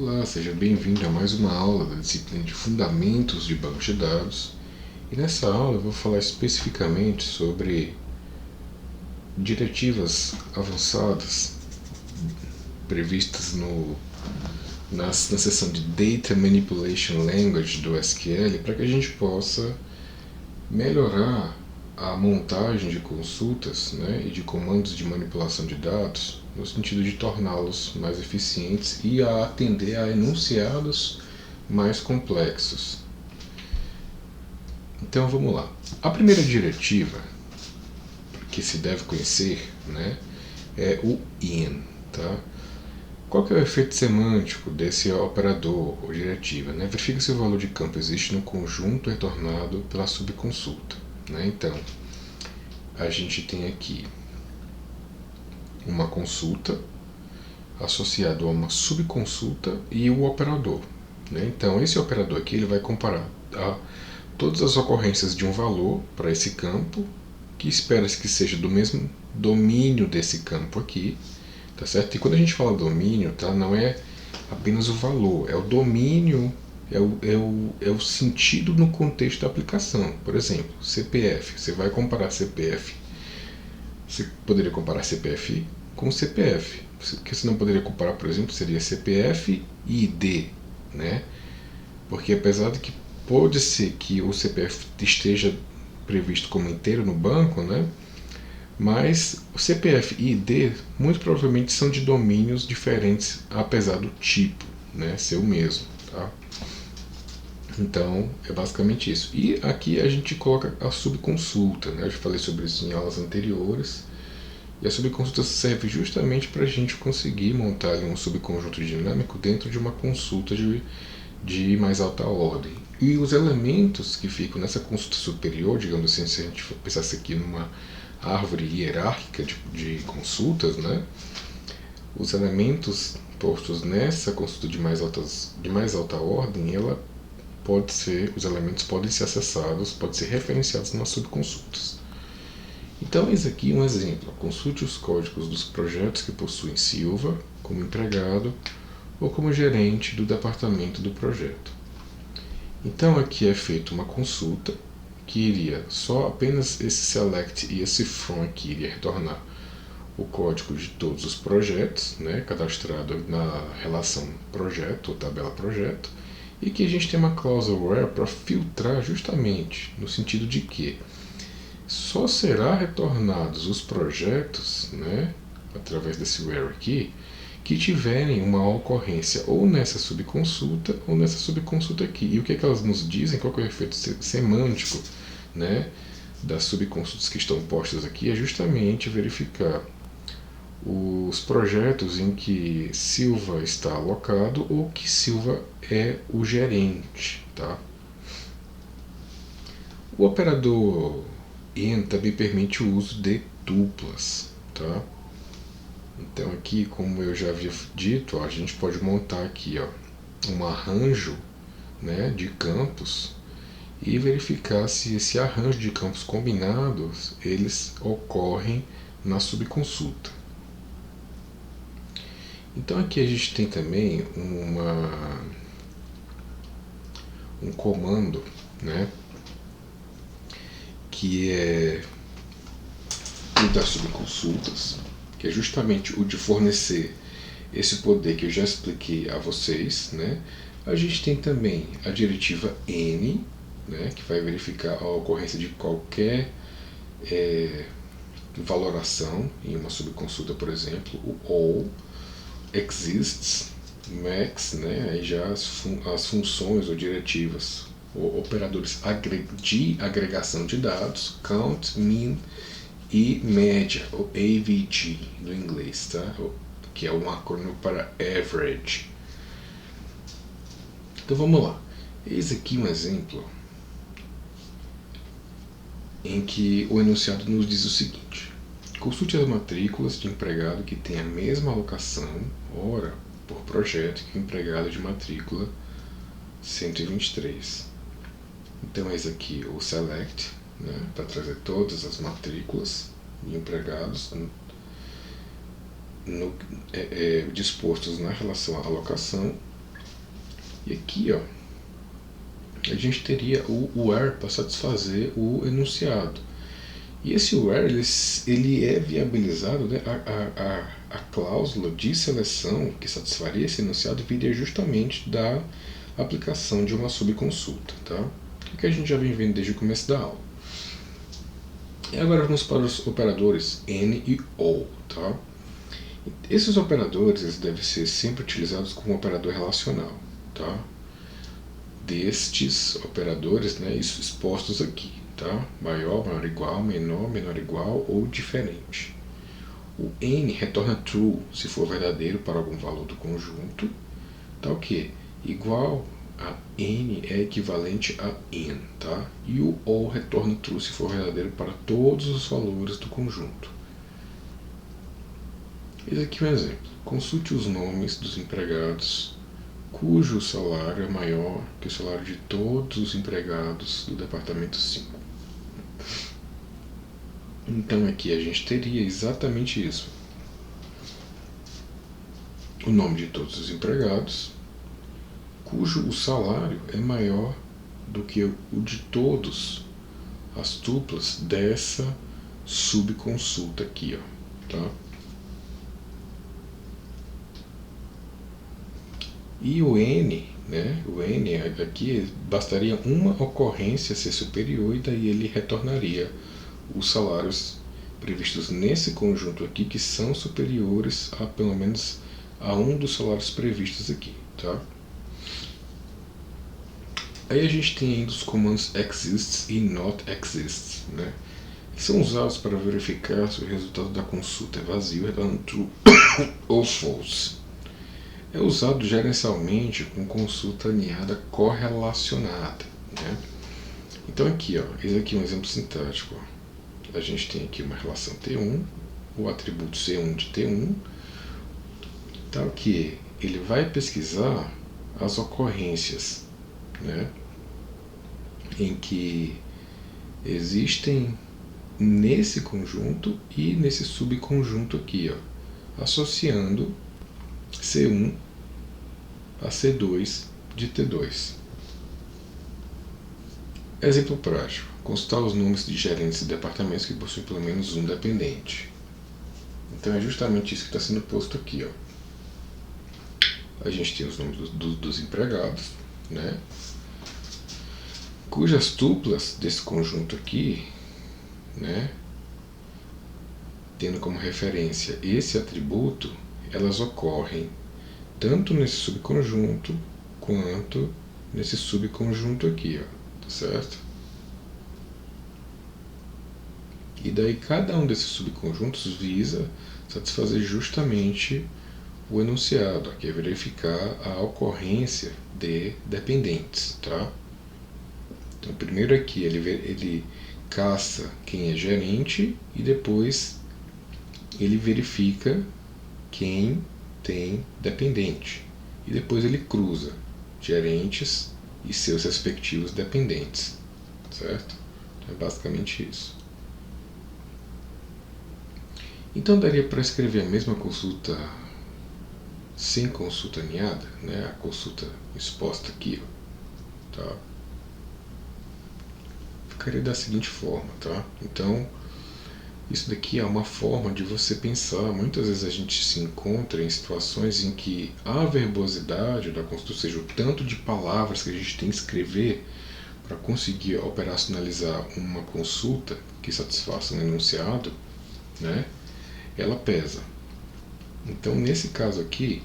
Olá, seja bem-vindo a mais uma aula da disciplina de Fundamentos de Bancos de Dados. E nessa aula eu vou falar especificamente sobre diretivas avançadas previstas na seção de Data Manipulation Language do SQL para que a gente possa melhorar a montagem de consultas, e de comandos de manipulação de dados no sentido de torná-los mais eficientes e a atender a enunciados mais complexos. Então vamos lá. A primeira diretiva que se deve conhecer, é o IN. Tá? Qual que é o efeito semântico desse operador ou diretiva? Verifica se o valor de campo existe no conjunto retornado pela subconsulta. Então, a gente tem aqui uma consulta associado a uma subconsulta e o operador. Então, esse operador aqui ele vai comparar todas as ocorrências de um valor para esse campo, que espera-se que seja do mesmo domínio desse campo aqui, tá certo? E quando a gente fala domínio, tá, não é apenas o valor, é o domínio, é o sentido no contexto da aplicação. Por exemplo, CPF, você vai comparar CPF, você poderia comparar CPF com CPF. O que você não poderia comparar, por exemplo, seria CPF e ID, Porque apesar de que pode ser que o CPF esteja previsto como inteiro no banco, mas o CPF e ID muito provavelmente são de domínios diferentes, apesar do tipo, ser o mesmo, tá? Então, é basicamente isso. E aqui a gente coloca a subconsulta, Eu já falei sobre isso em aulas anteriores. E a subconsulta serve justamente para a gente conseguir montar um subconjunto dinâmico dentro de uma consulta de mais alta ordem. E os elementos que ficam nessa consulta superior, digamos assim, se a gente for pensar aqui numa árvore hierárquica de consultas, os elementos postos nessa consulta de mais alta ordem, os elementos podem ser acessados, podem ser referenciados nas subconsultas. Então, eis aqui um exemplo. Consulte os códigos dos projetos que possuem Silva como empregado ou como gerente do departamento do projeto. Então, aqui é feita uma consulta que iria apenas esse select e esse from aqui iria retornar o código de todos os projetos, cadastrado na relação projeto ou tabela projeto, e que a gente tem uma cláusula where para filtrar justamente no sentido de que só será retornados os projetos, através desse where aqui, que tiverem uma ocorrência ou nessa subconsulta ou nessa subconsulta aqui. E o que elas nos dizem, qual que é o efeito semântico, das subconsultas que estão postas aqui, é justamente verificar os projetos em que Silva está alocado ou que Silva é o gerente, tá? O operador IN também permite o uso de tuplas, tá? Então aqui, como eu já havia dito, a gente pode montar aqui um arranjo de campos e verificar se esse arranjo de campos combinados eles ocorrem na subconsulta. Então aqui a gente tem também um comando, que é o das subconsultas, que é justamente o de fornecer esse poder que eu já expliquei a vocês. A gente tem também a diretiva N, que vai verificar a ocorrência de qualquer valoração em uma subconsulta, por exemplo, o all, exists, max, aí já as funções ou diretivas ou operadores de agregação de dados, count, min e média, ou AVG no inglês, tá? Que é um acrônimo para average. Então vamos lá. Eis aqui um exemplo em que o enunciado nos diz o seguinte: consulte as matrículas de empregado que tem a mesma alocação, hora por projeto, que o empregado de matrícula 123. Então eis aqui o select, para trazer todas as matrículas de empregados dispostos na relação à alocação, E aqui, ó, a gente teria o where para satisfazer o enunciado. E esse where ele é viabilizado, né? A cláusula de seleção que satisfaria esse enunciado viria justamente da aplicação de uma subconsulta, tá? O que a gente já vem vendo desde o começo da aula. E agora vamos para os operadores N e O, tá? Esses operadores eles devem ser sempre utilizados como operador relacional, tá? Destes operadores, né, isso expostos aqui, tá? Maior, maior igual, menor, menor igual ou diferente. O N retorna true se for verdadeiro para algum valor do conjunto, tá? O que? Igual a N é equivalente a in, tá? E o O retorna true se for verdadeiro para todos os valores do conjunto. Esse aqui é um exemplo. Consulte os nomes dos empregados cujo salário é maior que o salário de todos os empregados do departamento 5. Então aqui a gente teria exatamente isso. O nome de todos os empregados, cujo o salário é maior do que o de todos as tuplas dessa subconsulta aqui, ó, tá? E o N, né? O N aqui bastaria uma ocorrência ser superior e daí ele retornaria os salários previstos nesse conjunto aqui que são superiores a pelo menos a um dos salários previstos aqui, tá? Aí a gente tem ainda os comandos exists e not exists, né? Eles são usados para verificar se o resultado da consulta é vazio, retornando true ou false. É usado gerencialmente com consulta alinhada correlacionada, né? Então aqui, ó, esse aqui é um exemplo sintático. Ó. A gente tem aqui uma relação T1, o atributo C1 de T1, tal que ele vai pesquisar as ocorrências, né, em que existem nesse conjunto e nesse subconjunto aqui, ó, associando C1 a C2 de T2. Exemplo prático. Consultar os nomes de gerentes de departamentos que possuem pelo menos um dependente. Então é justamente isso que está sendo posto aqui, ó. A gente tem os nomes dos empregados, né, cujas tuplas desse conjunto aqui, né, tendo como referência esse atributo, elas ocorrem tanto nesse subconjunto quanto nesse subconjunto aqui, ó, tá certo? E daí cada um desses subconjuntos visa satisfazer justamente o enunciado, que é verificar a ocorrência de dependentes, tá? Então primeiro aqui ele caça quem é gerente e depois ele verifica quem tem dependente. E depois ele cruza gerentes e seus respectivos dependentes, certo? Então é basicamente isso. Então daria para escrever a mesma consulta sem consulta alinhada, né? A consulta exposta aqui, ó, tá? Ficaria da seguinte forma, tá? Então isso daqui é uma forma de você pensar. Muitas vezes a gente se encontra em situações em que a verbosidade da consulta, ou seja, o tanto de palavras que a gente tem que escrever para conseguir operacionalizar uma consulta que satisfaça um enunciado, né, ela pesa. Então, nesse caso aqui,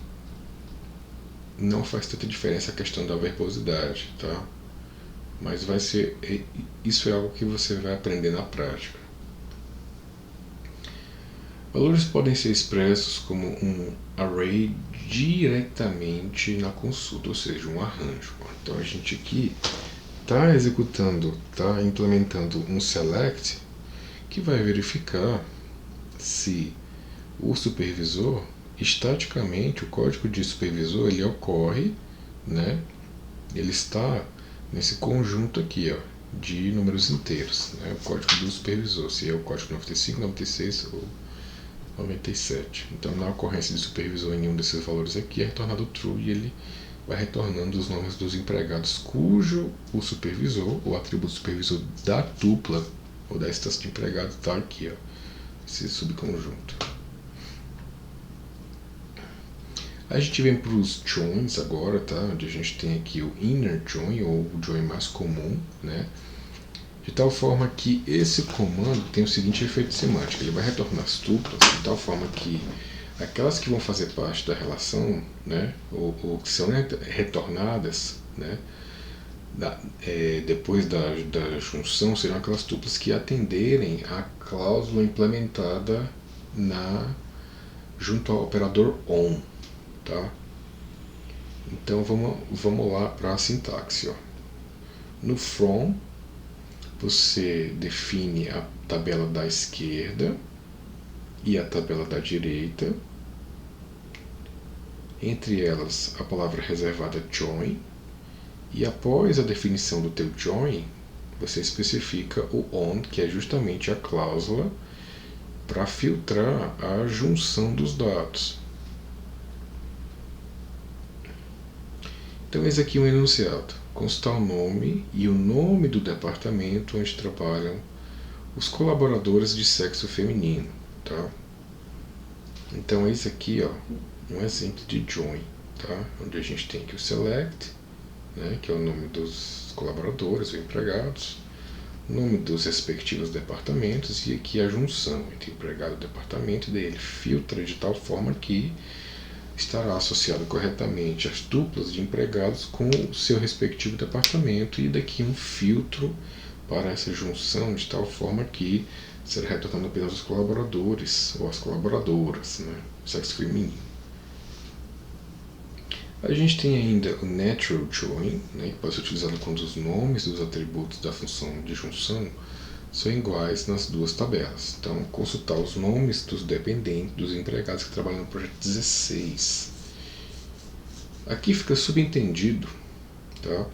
não faz tanta diferença a questão da verbosidade, tá? Mas isso é algo que você vai aprender na prática. Valores podem ser expressos como um array diretamente na consulta, ou seja, um arranjo. Então a gente aqui está executando, está implementando um select que vai verificar se o supervisor, estaticamente, o código de supervisor, ele ocorre, né? Ele está nesse conjunto aqui, ó, de números inteiros, né? O código do supervisor, se é o código 95, 96 ou 97. Então, na ocorrência de supervisor em um desses valores aqui, é retornado true e ele vai retornando os nomes dos empregados cujo o supervisor, o atributo supervisor da tupla ou da instância de empregado está aqui, ó, esse subconjunto. A gente vem para os joins agora, tá? Onde a gente tem aqui o inner join, ou o join mais comum, né? De tal forma que esse comando tem o seguinte efeito semântico: ele vai retornar as tuplas de tal forma que aquelas que vão fazer parte da relação, né, ou que são retornadas, né, depois da junção, serão aquelas tuplas que atenderem à cláusula implementada junto ao operador ON. Tá? Então vamos lá para a sintaxe. Ó. No from, você define a tabela da esquerda e a tabela da direita. Entre elas, a palavra reservada join. E após a definição do teu join, você especifica o on, que é justamente a cláusula para filtrar a junção dos dados. Então, esse aqui é um enunciado. Consta o nome e o nome do departamento onde trabalham os colaboradores de sexo feminino. Tá? Então, esse aqui ó, um exemplo de join, tá? Onde a gente tem aqui o select, né, que é o nome dos colaboradores ou empregados, nome dos respectivos departamentos e aqui a junção entre empregado e departamento, e daí ele filtra de tal forma que estará associado corretamente as duplas de empregados com o seu respectivo departamento, e daqui um filtro para essa junção de tal forma que será retornando apenas os colaboradores ou as colaboradoras, né, sexo feminino. A gente tem ainda o natural join, né, que pode ser utilizado quando os nomes dos atributos da função de junção são iguais nas duas tabelas. Então, consultar os nomes dos dependentes, dos empregados que trabalham no projeto 16. Aqui fica subentendido, tá,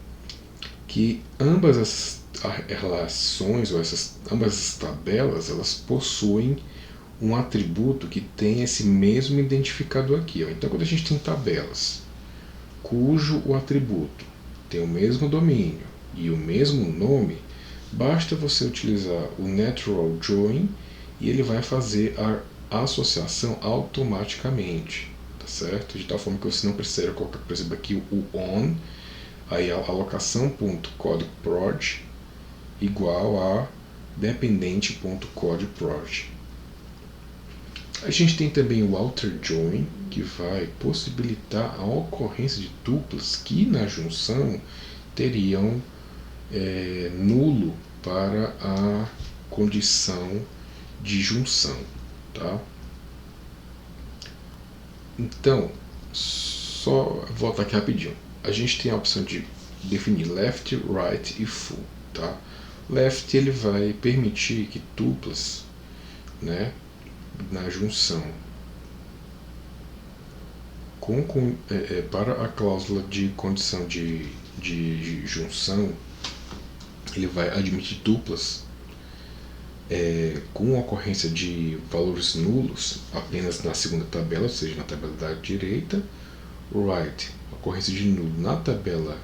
que ambas as relações, ou ambas as tabelas, elas possuem um atributo que tem esse mesmo identificador aqui. Ó. Então, quando a gente tem tabelas cujo o atributo tem o mesmo domínio e o mesmo nome, basta você utilizar o natural join e ele vai fazer a associação automaticamente, tá certo? De tal forma que você não precisa colocar, por exemplo, aqui o on, aí a alocação.codeproj igual a dependente.codeproj. A gente tem também o outer join, que vai possibilitar a ocorrência de tuplas que na junção teriam nulo para a condição de junção. Tá? Então, só voltar aqui rapidinho. A gente tem a opção de definir left, right e full. Tá? Left ele vai permitir que tuplas, né, na junção para a cláusula de condição de junção, ele vai admitir duplas com ocorrência de valores nulos apenas na segunda tabela, ou seja, na tabela da direita. Right, ocorrência de nulo na tabela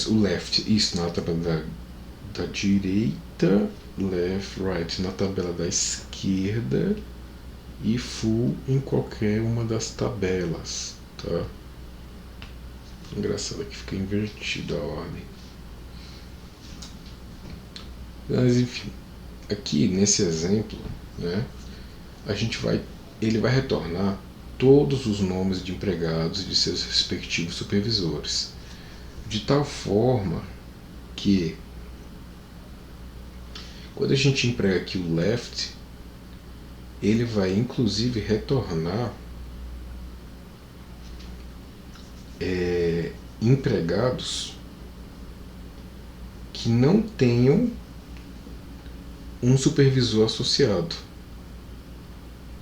o left, isso na tabela da direita, left, right na tabela da esquerda e full em qualquer uma das tabelas, tá? Engraçado que fica invertida a ordem. Mas enfim, aqui nesse exemplo, né, ele vai retornar todos os nomes de empregados e de seus respectivos supervisores, de tal forma que quando a gente emprega aqui o left, ele vai inclusive retornar empregados que não tenham um supervisor associado.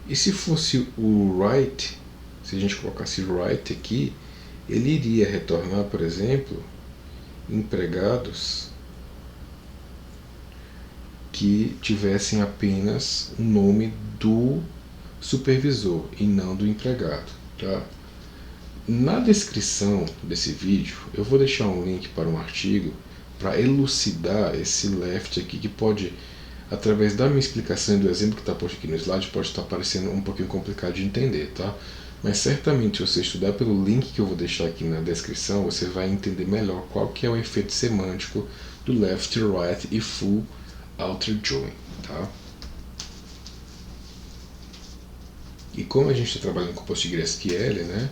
E se fosse o right, se a gente colocasse right aqui, ele iria retornar, por exemplo, empregados que tivessem apenas o nome do supervisor e não do empregado, tá? Na descrição desse vídeo eu vou deixar um link para um artigo para elucidar esse left aqui, que pode, através da minha explicação e do exemplo que está posto aqui no slide, pode estar parecendo um pouquinho complicado de entender, tá? Mas certamente, se você estudar pelo link que eu vou deixar aqui na descrição, você vai entender melhor qual que é o efeito semântico do left, right e full outer join, tá? E como a gente está trabalhando com PostgreSQL, né,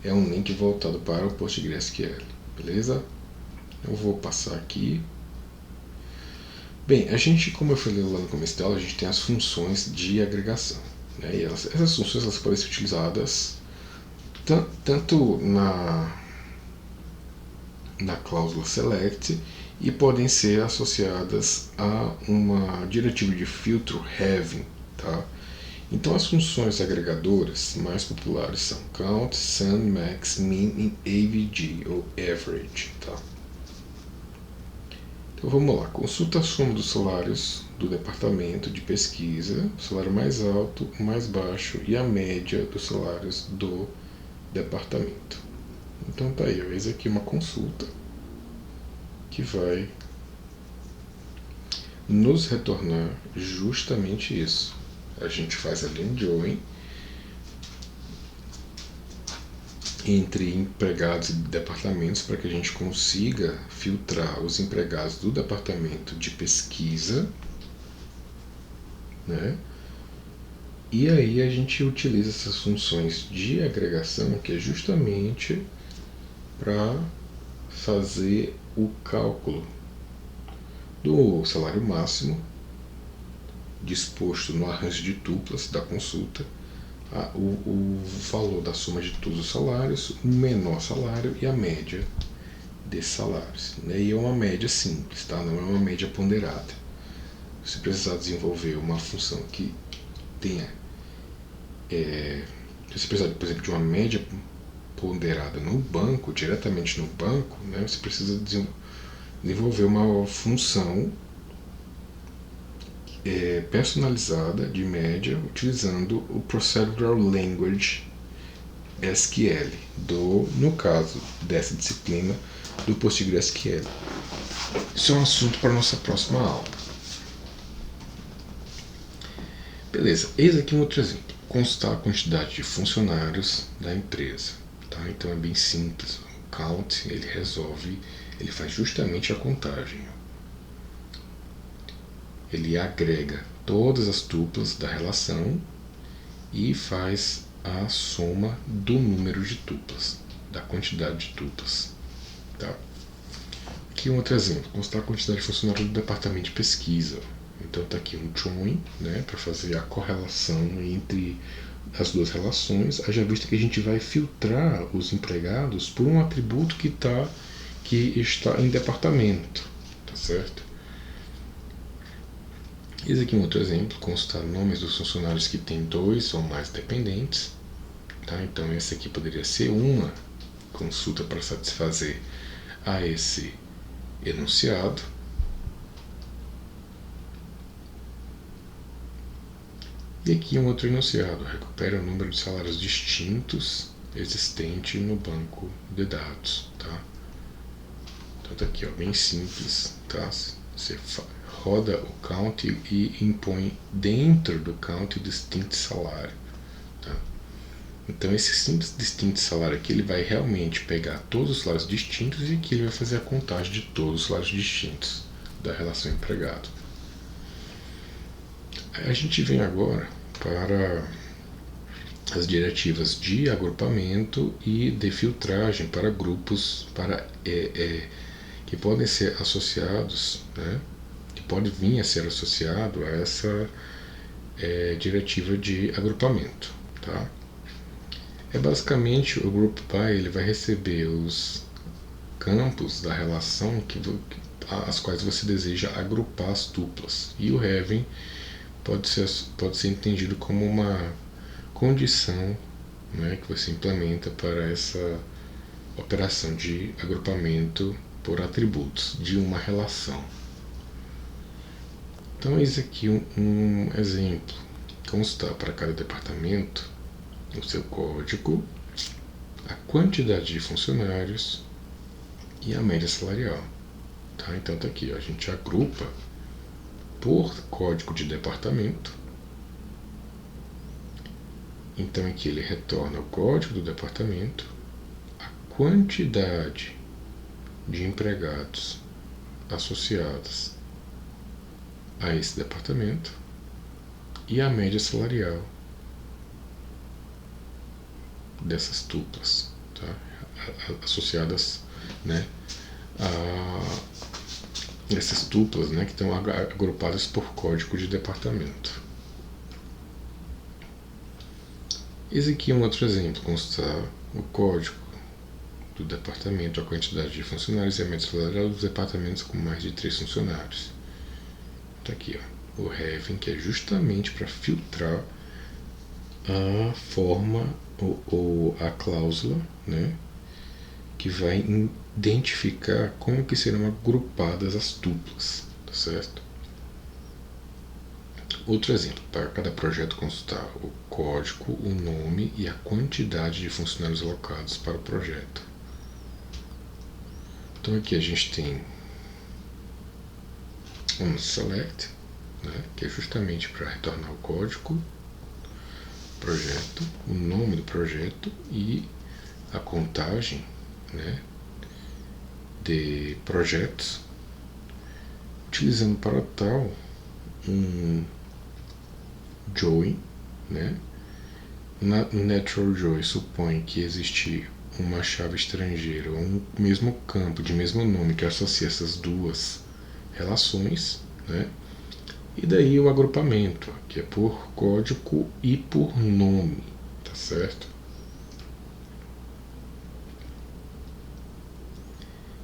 é um link voltado para o PostgreSQL, beleza? Eu vou passar aqui. Bem, a gente, como eu falei lá no começo dela, a gente tem as funções de agregação, né? E essas funções elas podem ser utilizadas tanto na cláusula select e podem ser associadas a uma diretiva de filtro having, tá? Então as funções agregadoras mais populares são count, sum, max, min e avg ou average, tá? Então vamos lá, consulta a soma dos salários do departamento de pesquisa, o salário mais alto, o mais baixo e a média dos salários do departamento. Então tá aí, eis aqui uma consulta que vai nos retornar justamente isso. A gente faz ali um join entre empregados e departamentos para que a gente consiga filtrar os empregados do departamento de pesquisa, né? E aí a gente utiliza essas funções de agregação, que é justamente para fazer o cálculo do salário máximo disposto no arranjo de tuplas da consulta, o valor da soma de todos os salários, o menor salário e a média desses salários. E é uma média simples, tá? Não é uma média ponderada. Se precisar desenvolver uma função que tenha... se você precisar, por exemplo, de uma média ponderada no banco, diretamente no banco, né, você precisa desenvolver uma função personalizada de média utilizando o Procedural Language SQL, no caso dessa disciplina, do PostgreSQL. Isso é um assunto para a nossa próxima aula. Beleza, eis aqui um outro exemplo. Constar a quantidade de funcionários da empresa. Tá? Então é bem simples. O count, ele faz justamente a contagem. Ele agrega todas as tuplas da relação e faz a soma do número de tuplas, da quantidade de tuplas. Tá? Aqui um outro exemplo, constar a quantidade de funcionários do departamento de pesquisa. Então está aqui um join, né, para fazer a correlação entre as duas relações. Haja vista que a gente vai filtrar os empregados por um atributo que está em departamento, tá certo? Eis aqui um outro exemplo, constar nomes dos funcionários que têm 2 ou mais dependentes. Tá? Então esse aqui poderia ser uma consulta para satisfazer a esse enunciado. E aqui um outro enunciado, recupera o número de salários distintos existente no banco de dados. Tá? Então tá aqui, ó, bem simples. Tá? Você roda o count e impõe dentro do count o distinct salário. Tá? Então esse simples distinct salário aqui, ele vai realmente pegar todos os salários distintos e aqui ele vai fazer a contagem de todos os salários distintos da relação empregado. A gente vem agora para as diretivas de agrupamento e de filtragem para grupos que podem ser associados, né, que pode vir a ser associado a essa diretiva de agrupamento. Tá? Basicamente o group by ele vai receber os campos da relação as quais você deseja agrupar as tuplas, e o having pode ser entendido como uma condição, né, que você implementa para essa operação de agrupamento por atributos de uma relação. Então eis aqui um exemplo. constar para cada departamento o seu código, a quantidade de funcionários e a média salarial. Tá? Então tá aqui, ó, a gente agrupa por código de departamento. Então aqui ele retorna o código do departamento, a quantidade de empregados associados a esse departamento e a média salarial dessas tuplas, tá? Associadas, né, a essas tuplas, né, que estão agrupadas por código de departamento. Esse aqui é um outro exemplo, constar o código do departamento, a quantidade de funcionários e a média salarial dos departamentos com mais de 3 funcionários. Tá aqui, ó, o having, que é justamente para filtrar a forma ou a cláusula, né, que vai identificar como que serão agrupadas as tuplas, tá certo? Outro exemplo, para cada projeto constar o código, o nome e a quantidade de funcionários alocados para o projeto. Então aqui a gente tem um select, né, que é justamente para retornar o código, projeto, o nome do projeto e a contagem, né, de projetos, utilizando para tal um join, né? Natural join supõe que existe uma chave estrangeira ou um mesmo campo de mesmo nome que associa essas duas relações, né? E daí o agrupamento, que é por código e por nome, tá certo?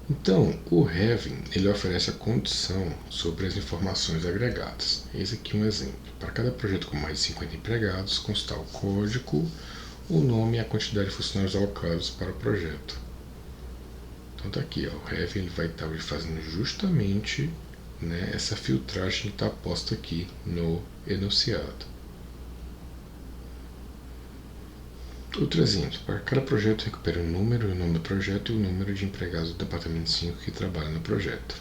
Então, o having, ele oferece a condição sobre as informações agregadas. Esse aqui é um exemplo. Para cada projeto com mais de 50 empregados, constar o código, o nome e a quantidade de funcionários alocados para o projeto. Então tá aqui, ó, o having ele vai estar fazendo justamente, né, essa filtragem que está posta aqui no enunciado. Outro exemplo, para cada projeto recupere o número e o nome do projeto e o número de empregados do departamento 5 que trabalham no projeto.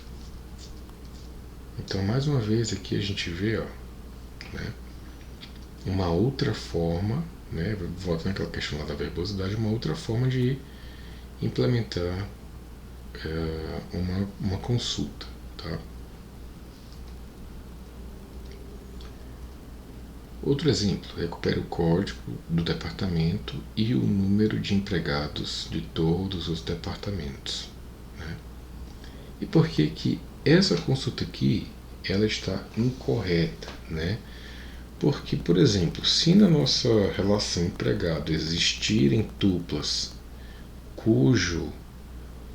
Então, mais uma vez aqui a gente vê, ó, né, uma outra forma, né, volta naquela questão lá da verbosidade, uma outra forma de implementar uma consulta, tá? Outro exemplo, recupere o código do departamento e o número de empregados de todos os departamentos, né? E por que essa consulta aqui ela está incorreta, né? Porque, por exemplo, se na nossa relação empregado existirem tuplas cujo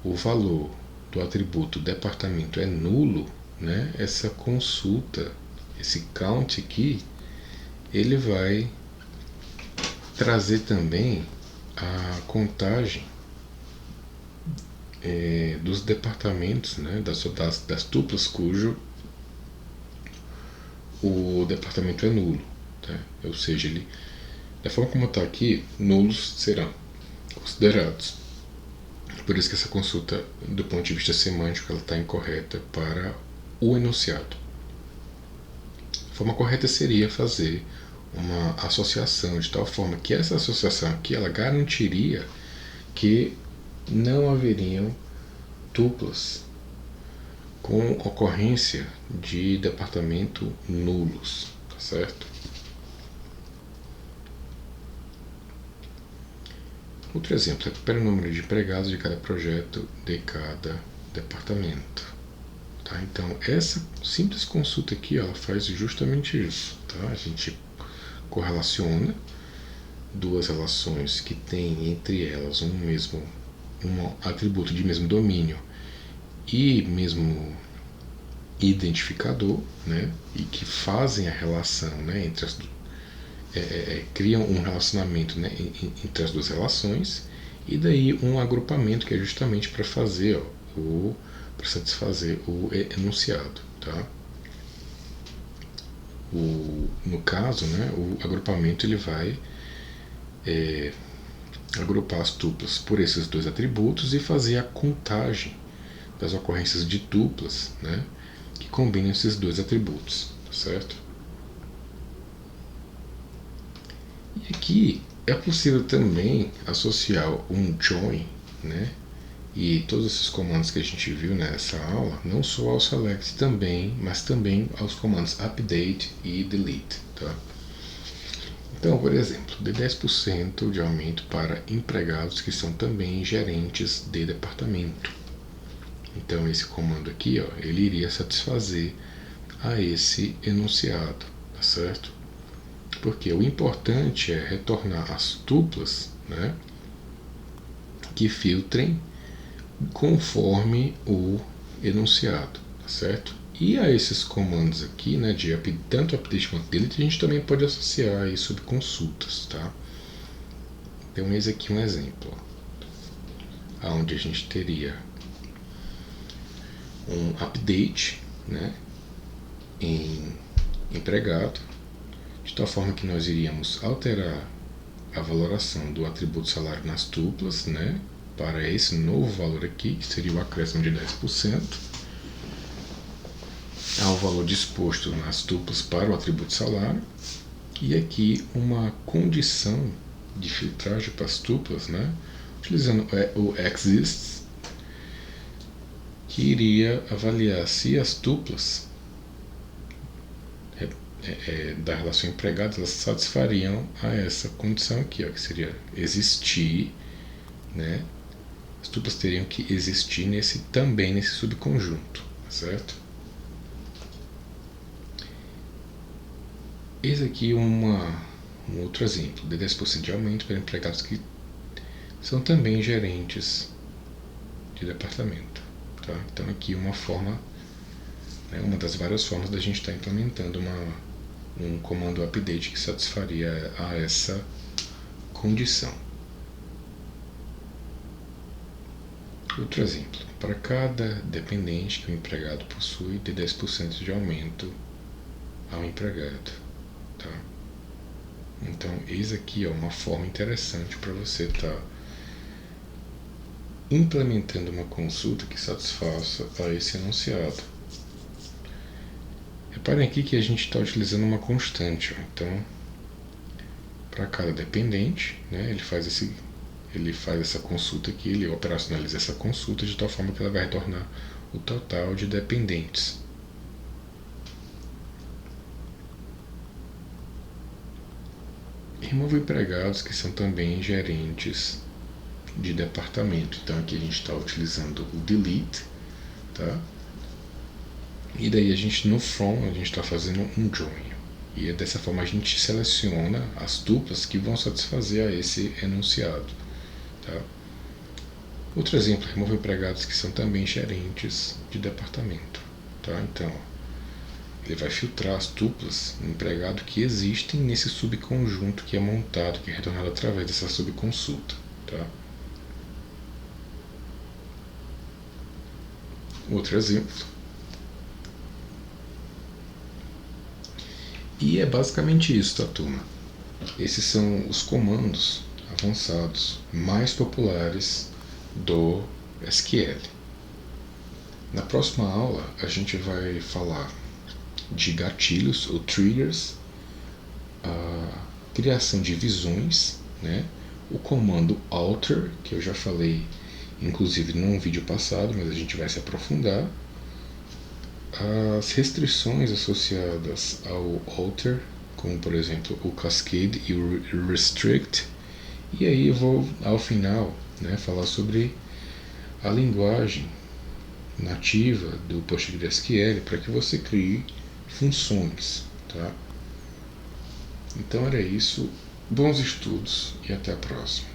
o valor do atributo departamento é nulo, né? Essa consulta, esse count aqui, ele vai trazer também a contagem dos departamentos, né, das tuplas cujo o departamento é nulo, tá? Ou seja, ele, da forma como está aqui, nulos serão considerados. Por isso que essa consulta, do ponto de vista semântico, ela está incorreta para o enunciado. A forma correta seria fazer uma associação de tal forma que essa associação aqui ela garantiria que não haveriam tuplas com ocorrência de departamento nulos, tá certo? Outro exemplo, recupera o número de empregados de cada projeto de cada departamento. Tá? Então, essa simples consulta aqui ela faz justamente isso. Tá? A gente correlaciona duas relações que têm entre elas um atributo de mesmo domínio e mesmo identificador, né? E que fazem a relação, né, entre as criam um relacionamento, né, entre as duas relações, e daí um agrupamento que é justamente para fazer, para satisfazer o enunciado, tá? no caso, né, o agrupamento ele vai agrupar as tuplas por esses dois atributos e fazer a contagem das ocorrências de tuplas, né, que combinam esses dois atributos, certo? E aqui é possível também associar um join, né, e todos esses comandos que a gente viu nessa aula, não só ao select também, mas também aos comandos update e delete, tá? Então, por exemplo, dê 10% de aumento para empregados que são também gerentes de departamento. Então, esse comando aqui, ó, ele iria satisfazer a esse enunciado, tá certo? Porque o importante é retornar as tuplas, né, que filtrem conforme o enunciado, tá certo? E a esses comandos aqui, né, de tanto update quanto delete, a gente também pode associar aí subconsultas, tá? Então eis aqui um exemplo, onde a gente teria um update, né, em empregado, de tal forma que nós iríamos alterar a valoração do atributo salário nas tuplas, né, para esse novo valor aqui, que seria o acréscimo de 10%, ao valor disposto nas tuplas para o atributo salário, e aqui uma condição de filtragem para as tuplas, né, utilizando o exists, que iria avaliar se as tuplas da relação empregado elas satisfariam a essa condição aqui, ó, que seria existir, né, as tuplas teriam que existir também nesse subconjunto, certo? Eis aqui um outro exemplo de 10% de aumento para empregados que são também gerentes de departamento, tá? Então aqui uma forma, né, uma das várias formas da gente estar implementando um comando update que satisfaria a essa condição. Outro exemplo, para cada dependente que o empregado possui, de 10% de aumento ao empregado. Tá? Então, eis aqui uma forma interessante para você estar implementando uma consulta que satisfaça a esse enunciado. Reparem aqui que a gente está utilizando uma constante. Ó. Então, para cada dependente, né, ele faz essa consulta aqui, ele operacionaliza essa consulta de tal forma que ela vai retornar o total de dependentes. Remova empregados que são também gerentes de departamento. Então aqui a gente está utilizando o delete, tá? E daí a gente no from a gente está fazendo um join. E dessa forma a gente seleciona as tuplas que vão satisfazer a esse enunciado, tá? Outro exemplo, remova empregados que são também gerentes de departamento, tá? Então ele vai filtrar as tuplas do empregado que existem nesse subconjunto que é montado, que é retornado através dessa subconsulta, tá? Outro exemplo. E é basicamente isso, tá, turma? Esses são os comandos avançados mais populares do SQL. Na próxima aula a gente vai falar de gatilhos ou triggers, a criação de visões, né? O comando alter, que eu já falei inclusive num vídeo passado, mas a gente vai se aprofundar, as restrições associadas ao alter, como por exemplo o cascade e o restrict, e aí eu vou ao final, né, falar sobre a linguagem nativa do PostgreSQL para que você crie funções, tá? Então era isso, bons estudos e até a próxima.